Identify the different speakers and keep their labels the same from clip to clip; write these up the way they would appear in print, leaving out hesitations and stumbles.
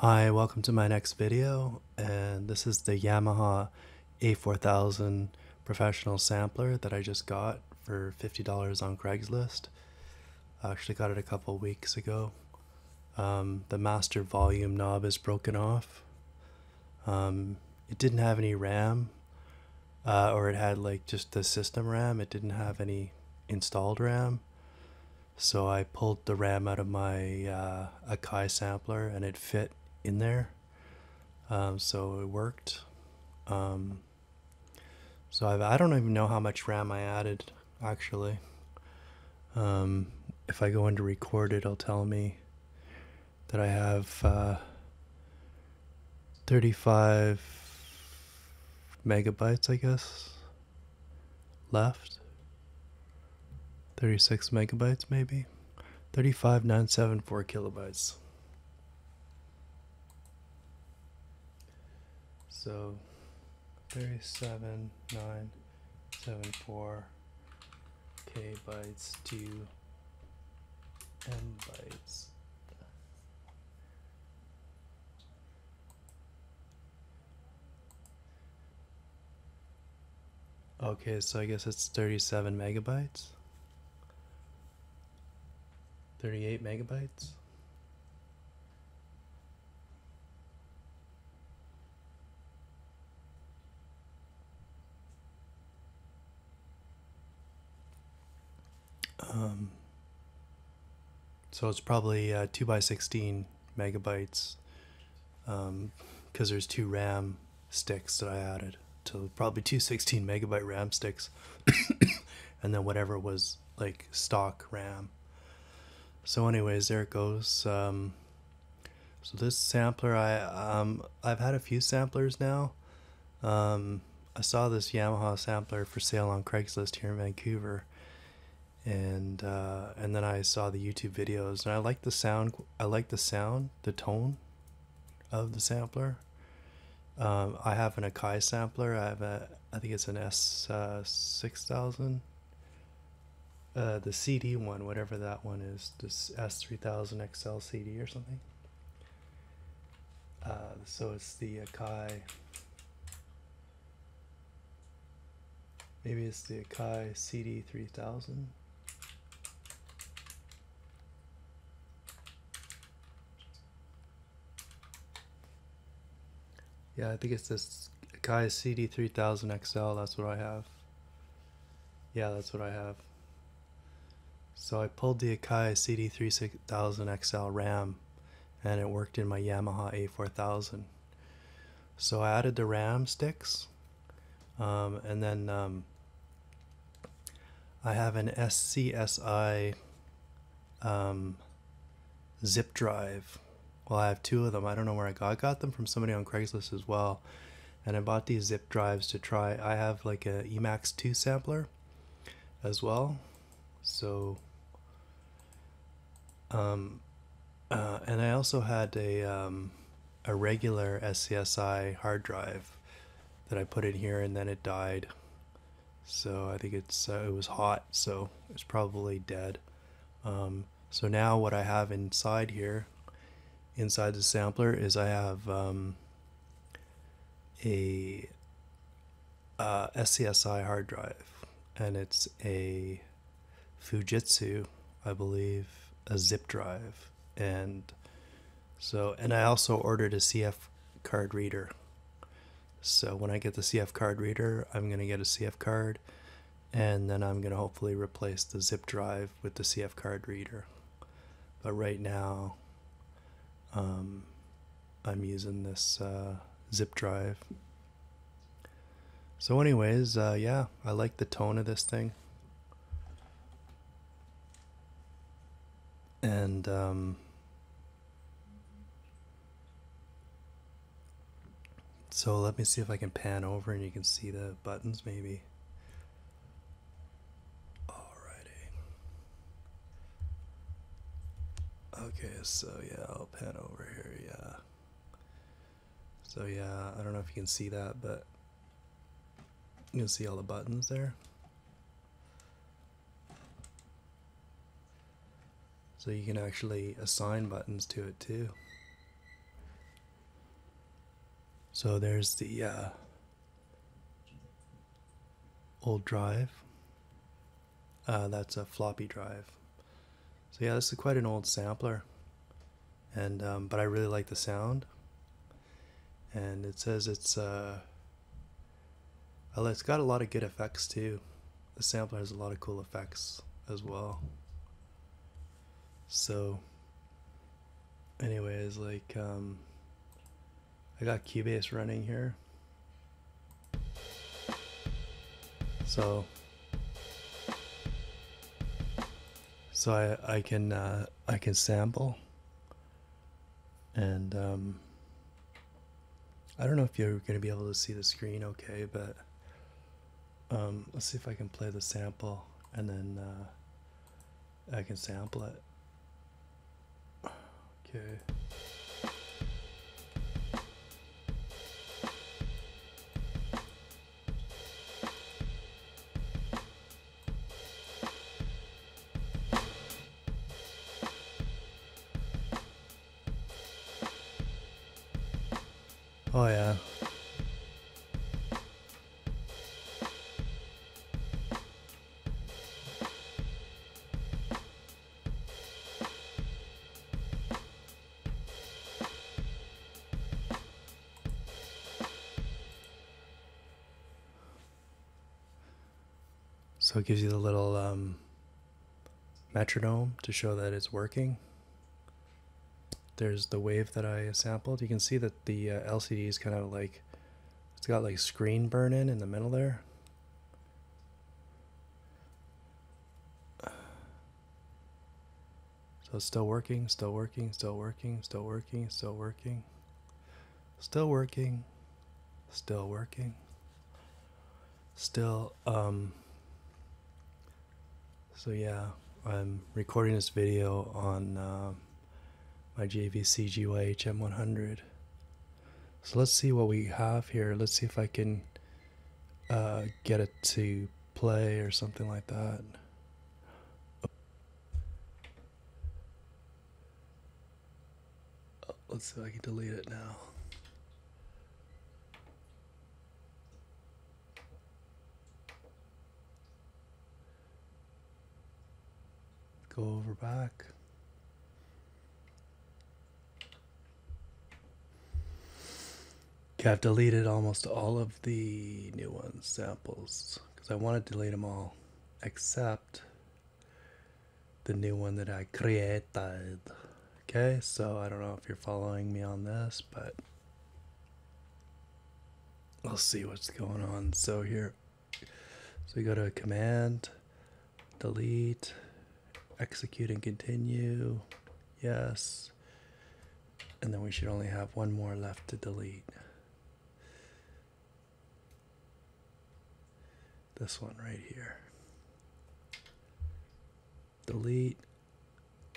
Speaker 1: Hi, welcome to my next video, and this is the Yamaha A4000 professional sampler that I just got for $50 on Craigslist. I actually got it a couple weeks ago. The master volume knob is broken off. It didn't have any RAM, or it had like just the system RAM. It didn't have any installed RAM. So I pulled the RAM out of my Akai sampler and it fit in there. So it worked. So I don't even know how much RAM I added actually. If I go into record, it'll tell me that I have 35 megabytes, I guess, left. 36 megabytes maybe. 35974 kilobytes. So 37974 K bytes to M bytes. Okay, so I guess it's 37 megabytes. 38 megabytes. So it's probably 2x16 megabytes, because there's two RAM sticks that I added. So probably two 16 megabyte RAM sticks, and then whatever was like stock RAM. So anyways, there it goes. So this sampler, I've had a few samplers now. I saw this Yamaha sampler for sale on Craigslist here in Vancouver, and then I saw the YouTube videos, and I like the sound. The tone of the sampler. I have an Akai sampler. I think it's an S6000. The CD one, whatever that one is, this S3000 XL CD or something. So it's the Akai. Maybe it's the Akai CD3000. Yeah, I think it's this Akai CD3000 XL. That's what I have. Yeah, that's what I have. So I pulled the Akai CD3000 XL RAM, and it worked in my Yamaha A4000. So I added the RAM sticks, and then I have an SCSI zip drive. Well, I have two of them. I don't know where I got them from somebody on Craigslist as well. And I bought these zip drives to try. I have like a Emax 2 sampler as well. So, and I also had a regular SCSI hard drive that I put in here, and then it died. So I think it was hot, so it's probably dead. So now what I have inside here, inside the sampler, is I have a SCSI hard drive, and it's a Fujitsu, I believe, a zip drive, and I also ordered a CF card reader. So when I get the CF card reader, I'm gonna get a CF card, and then I'm gonna hopefully replace the zip drive with the CF card reader. But right now, I'm using this zip drive. So anyways, yeah, I like the tone of this thing. And so let me see if I can pan over and you can see the buttons maybe. Alrighty. Okay, so yeah, I'll pan over here, yeah. So yeah, I don't know if you can see that, but you can see all the buttons there. So you can actually assign buttons to it too. So there's the old drive. That's a floppy drive. So yeah, this is quite an old sampler, and but I really like the sound. And it says it's got a lot of good effects too. The sampler has a lot of cool effects as well. So anyways, like I got Cubase running here, so I can sample, and I don't know if you're gonna be able to see the screen okay, but let's see if I can play the sample and then I can sample it. Okay. Oh yeah. So it gives you the little metronome to show that it's working. There's the wave that I sampled. You can see that the LCD is kind of like, it's got like screen burn in the middle there. So it's still working, still working, still working, still working, still working, still working, still working, still. So yeah, I'm recording this video on my JVC GYH M100. So let's see what we have here. Let's see if I can get it to play or something like that. Let's see if I can delete it now. Go over back. Okay, I've deleted almost all of the new ones, samples, because I want to delete them all, except the new one that I created. Okay, so I don't know if you're following me on this, but we'll see what's going on. So here, so you go to command, delete, execute and continue, yes, and then we should only have one more left to delete. This one right here. Delete,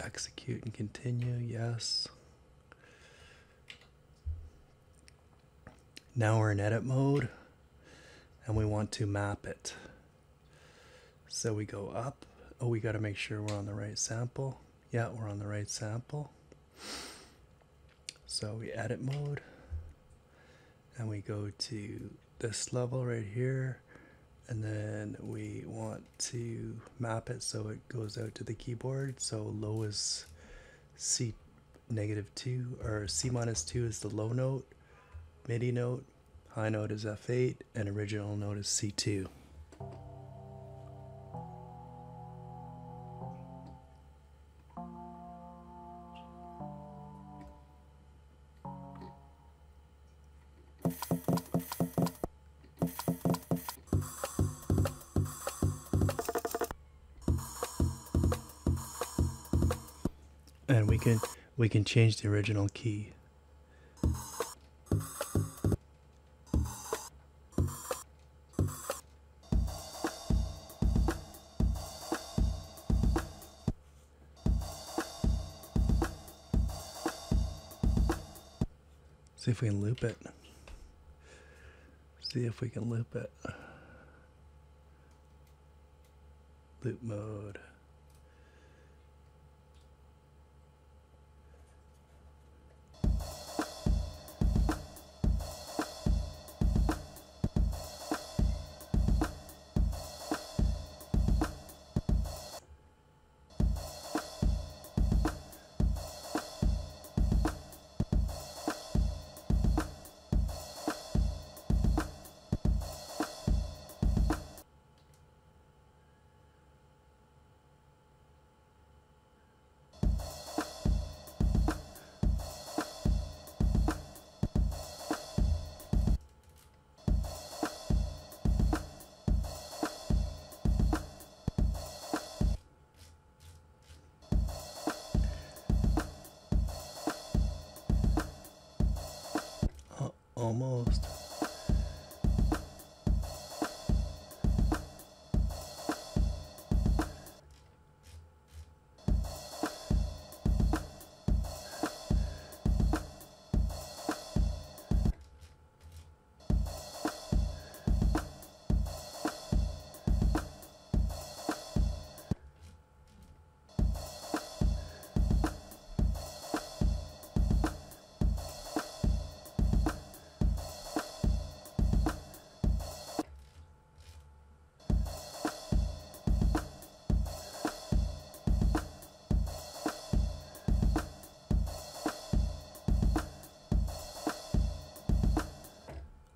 Speaker 1: execute and continue, yes. Now we're in edit mode and we want to map it. So we go up. Oh, we got to make sure we're on the right sample. Yeah, we're on the right sample. So we edit mode and we go to this level right here, and then we want to map it so it goes out to the keyboard. So low is C -2, or C -2 is the low note, MIDI note, high note is F8, and original note is C2. And we can change the original key. See if we can loop it. See if we can loop it. Loop mode. Almost.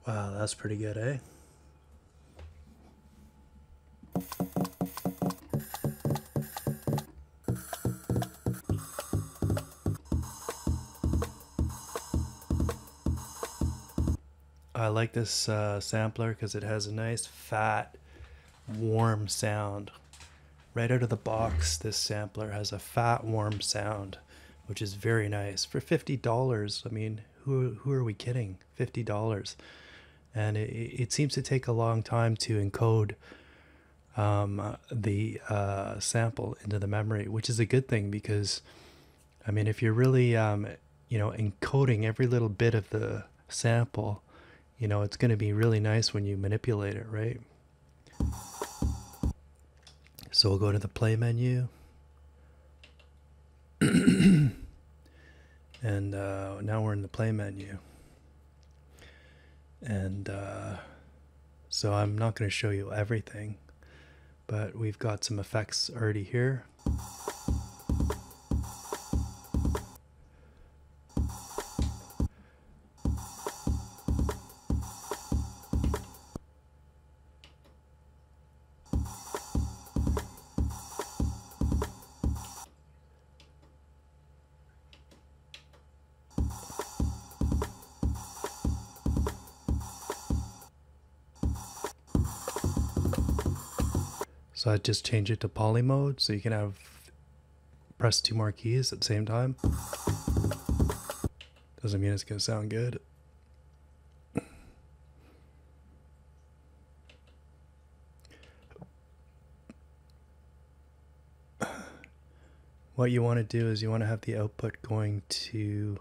Speaker 1: Wow, that's pretty good, eh? I like this sampler because it has a nice fat warm sound. Right out of the box, this sampler has a fat warm sound, which is very nice. For $50, I mean, who are we kidding? $50. And it seems to take a long time to encode the sample into the memory, which is a good thing because, I mean, if you're really, you know, encoding every little bit of the sample, you know, it's going to be really nice when you manipulate it, right? So we'll go to the play menu. And now we're in the play menu. And so I'm not going to show you everything, but we've got some effects already here. So I just change it to poly mode so you can have press 2 more keys at the same time. Doesn't mean it's going to sound good. What you want to do is you want to have the output going to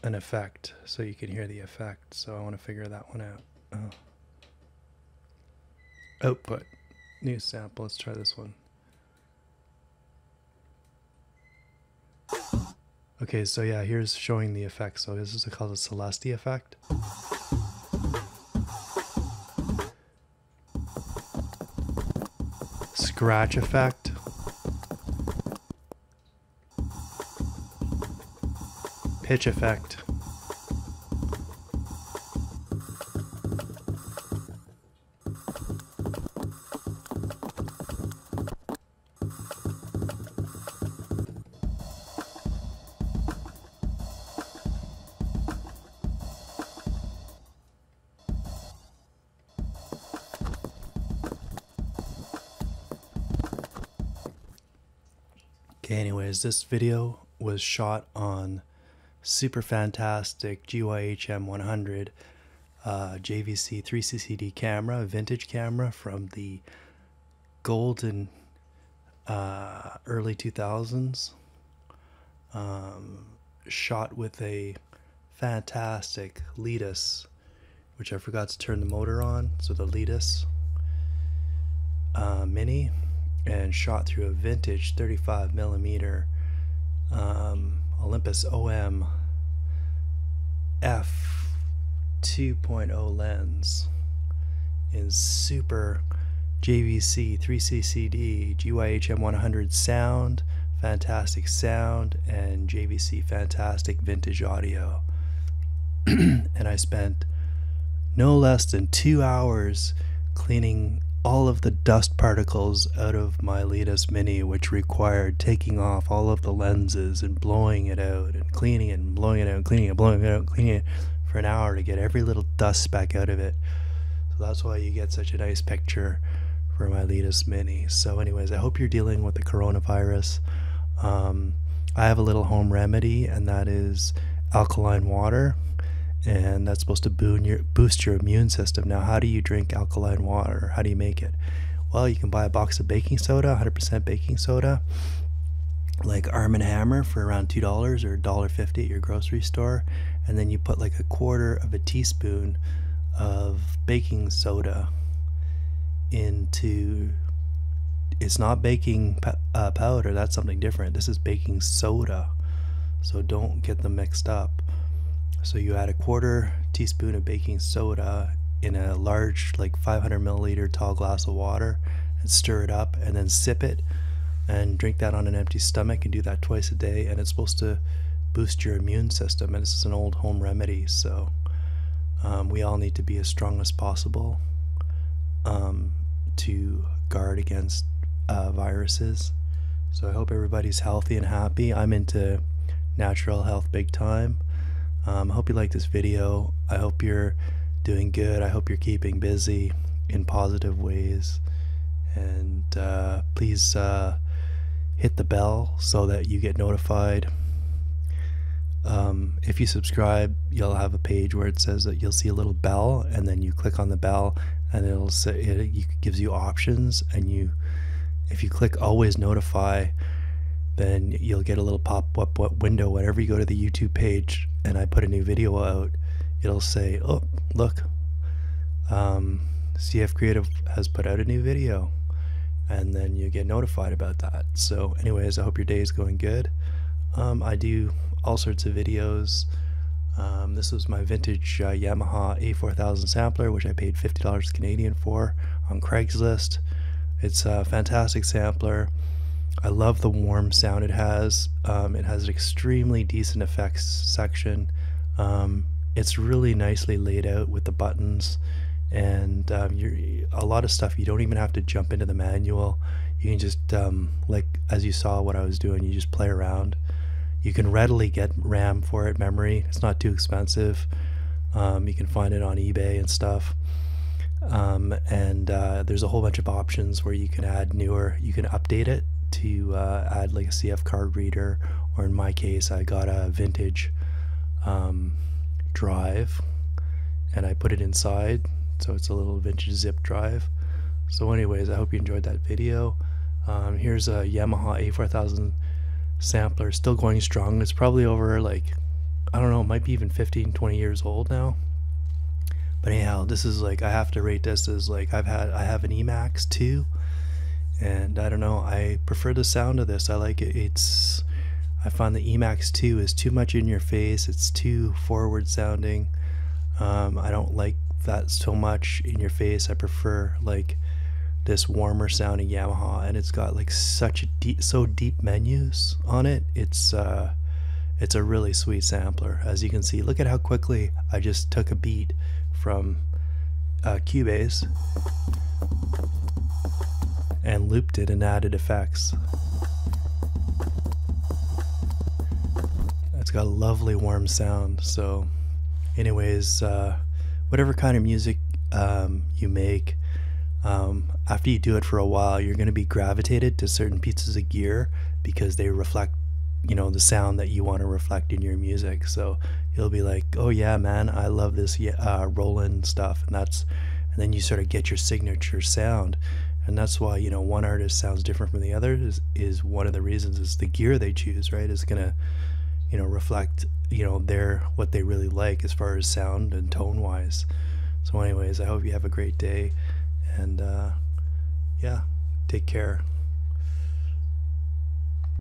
Speaker 1: an effect so you can hear the effect. So I want to figure that one out. Output, new sample. Let's try this one. Okay, so yeah, here's showing the effect. So this is called a Celesti effect. Scratch effect. Pitch effect. Okay, anyways, this video was shot on super fantastic GYHM 100 JVC 3CCD camera, vintage camera from the golden early 2000s. Shot with a fantastic Letus, which I forgot to turn the motor on, so the Letus Mini, and shot through a vintage 35mm Olympus OM f 2.0 lens in super JVC 3CCD GYHM 100 sound, fantastic sound, and JVC fantastic vintage audio. And I spent no less than 2 hours cleaning all of the dust particles out of my Letus Mini, which required taking off all of the lenses and blowing it out and cleaning it and blowing it out and cleaning it, blowing it out, cleaning it for an hour to get every little dust speck out of it. So that's why you get such a nice picture for my Letus Mini. So anyways, I hope you're dealing with the coronavirus. I have a little home remedy, and that is alkaline water, and that's supposed to boost your immune system. Now, how do you drink alkaline water? How do you make it? Well, you can buy a box of baking soda, 100% baking soda, like Arm & Hammer for around $2 or $1.50 at your grocery store, and then you put like a quarter of a teaspoon of baking soda into, it's not baking powder, that's something different. This is baking soda, so don't get them mixed up. So you add a quarter teaspoon of baking soda in a large, like 500 milliliter tall glass of water, and stir it up, and then sip it and drink that on an empty stomach, and do that twice a day, and it's supposed to boost your immune system. And this is an old home remedy, so we all need to be as strong as possible to guard against viruses. So I hope everybody's healthy and happy. I'm into natural health big time. I hope you like this video. I hope you're doing good. I hope you're keeping busy in positive ways, and please hit the bell so that you get notified. If you subscribe, you'll have a page where it says that you'll see a little bell, and then you click on the bell, and it'll say, it gives you options, and if you click always notify, then you'll get a little pop-up window whenever you go to the YouTube page and I put a new video out. It'll say, oh look, CF Creative has put out a new video, and then you get notified about that. So anyways, I hope your day is going good. I do all sorts of videos. This was my vintage Yamaha A4000 sampler, which I paid $50 Canadian for on Craigslist. It's a fantastic sampler. I love the warm sound it has. It has an extremely decent effects section. It's really nicely laid out with the buttons, and a lot of stuff you don't even have to jump into the manual. You can just, like as you saw what I was doing, you just play around. You can readily get RAM for it, memory. It's not too expensive. You can find it on eBay and stuff. There's a whole bunch of options where you can add newer, you can update it to add like a CF card reader, or in my case I got a vintage drive and I put it inside, so it's a little vintage zip drive. So anyways, I hope you enjoyed that video. Here's a Yamaha A4000 sampler, still going strong. It's probably over, like, I don't know, it might be even 15-20 years old now. But anyhow, this is like, I have to rate this as like, I have an Emax 2, and I don't know, I prefer the sound of this. I like it. I find the Emax 2 is too much in your face. It's too forward sounding. I don't like that so much in your face. I prefer like this warmer sounding Yamaha, and it's got like such a so deep menus on it. It's a really sweet sampler. As you can see, look at how quickly I just took a beat from Cubase and looped it and added effects. It's got a lovely warm sound. So anyways, whatever kind of music you make, after you do it for a while, you're going to be gravitated to certain pieces of gear because they reflect, you know, the sound that you want to reflect in your music. So you'll be like, oh yeah man, I love this Roland stuff, and then you sort of get your signature sound. And that's why, you know, one artist sounds different from the other is one of the reasons is the gear they choose, right, is gonna, you know, reflect, you know, what they really like as far as sound and tone wise. So anyways, I hope you have a great day, and yeah, take care.